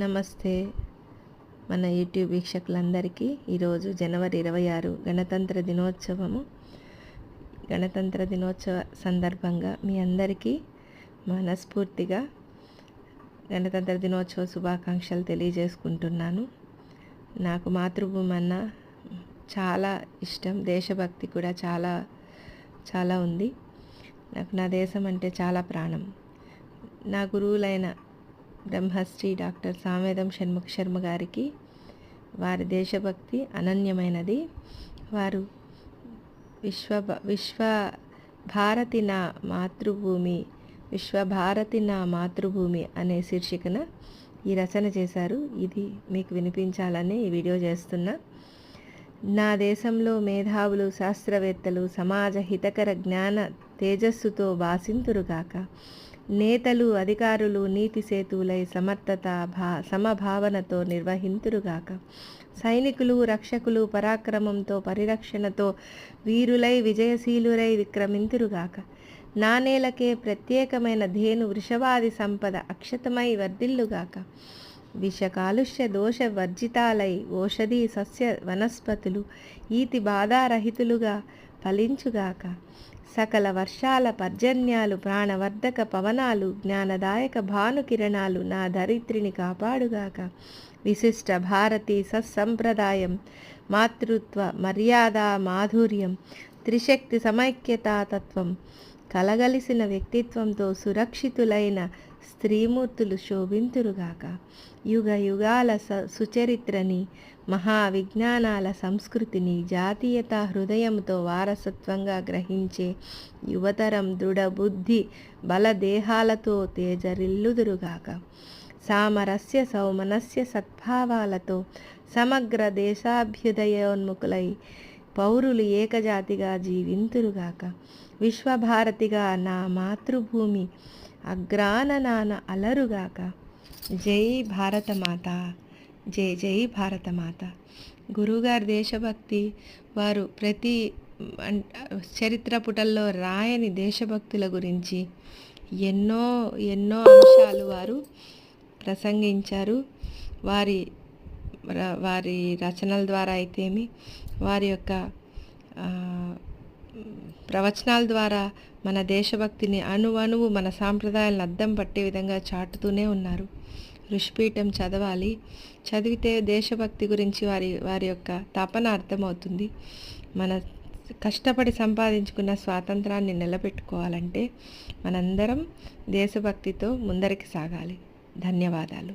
నమస్తే మన యూట్యూబ్ వీక్షకులందరికీ ఈరోజు జనవరి 26 గణతంత్ర దినోత్సవ సందర్భంగా మీ అందరికీ మనస్ఫూర్తిగా గణతంత్ర దినోత్సవ శుభాకాంక్షలు తెలియజేసుకుంటున్నాను. నాకు మాతృభూమి అన్న చాలా ఇష్టం, దేశభక్తి కూడా చాలా చాలా ఉంది. నాకు నా దేశం అంటే చాలా ప్రాణం. నా గురువులైన బ్రహ్మశ్రీ డాక్టర్ సామవేదం షణ్ముఖ శర్మ గారికి వారి దేశభక్తి అనన్యమైనది. వారు విశ్వభారతి నా మాతృభూమి అనే శీర్షికన ఈ రచన చేశారు. ఇది మీకు వినిపించాలని ఈ వీడియో చేస్తున్నా. నా దేశంలో మేధావులు, శాస్త్రవేత్తలు సమాజ హితకర జ్ఞాన తేజస్సుతో భాసింతురుగాక. నేతలు, అధికారులు నీతి సేతువులై సమభావనతో నిర్వహింతురుగాక. సైనికులు, రక్షకులు పరాక్రమంతో పరిరక్షణతో వీరులై విజయశీలురై విక్రమింతురుగాక. నానేలకే ప్రత్యేకమైన ధేను వృషవాది సంపద అక్షతమై వర్ధిల్లుగాక. విష కాలుష్య దోష వర్జితాలై ఓషధి సస్య వనస్పతులు ఈతి బాధారహితులుగా ఫలించుగాక. సకల వర్షాల పర్జన్యాలు, ప్రాణవర్ధక పవనాలు, జ్ఞానదాయక భానుకిరణాలు నా ధరిత్రిని కాపాడుగాక. విశిష్ట భారతీ సత్సంప్రదాయం, మాతృత్వ మర్యాద మాధుర్యం, త్రిశక్తి సమైక్యతాతత్వం కలగలిసిన వ్యక్తిత్వంతో సురక్షితులైన స్త్రీమూర్తులు శోభింతురుగాక. యుగ యుగాల సుచరిత్రని, మహావిజ్ఞానాల సంస్కృతిని జాతీయత హృదయంతో వారసత్వంగా గ్రహించే యువతరం దృఢబుద్ధి బలదేహాలతో తేజరిల్లుదురుగాక. సామరస్య సౌమనస్య సద్భావాలతో సమగ్ర దేశాభ్యుదయోన్ముఖులై పౌరులు ఏకజాతిగా జీవింతురుగాక. విశ్వభారతిగా నా మాతృభూమి అగ్రాననాన అలరుగాక. జై భారతమాత, జై జై భారతమాత. గురువుగారి దేశభక్తి వారు ప్రతి చరిత్ర పుటల్లో రాయని దేశభక్తుల గురించి ఎన్నో ఎన్నో అంశాలు వారు ప్రసంగించారు. వారి రచనల ద్వారా అయితేమి, వారి యొక్క ప్రవచనాల ద్వారా మన దేశభక్తిని అణువణువు మన సాంప్రదాయాలను అద్దం పట్టే విధంగా చాటుతూనే ఉన్నారు. ఋషిపీఠం చదవాలి, చదివితే దేశభక్తి గురించి వారి యొక్క తపన అర్థమవుతుంది. మన కష్టపడి సంపాదించుకున్న స్వాతంత్రాన్ని నిలబెట్టుకోవాలంటే మనందరం దేశభక్తితో ముందరికి సాగాలి. ధన్యవాదాలు.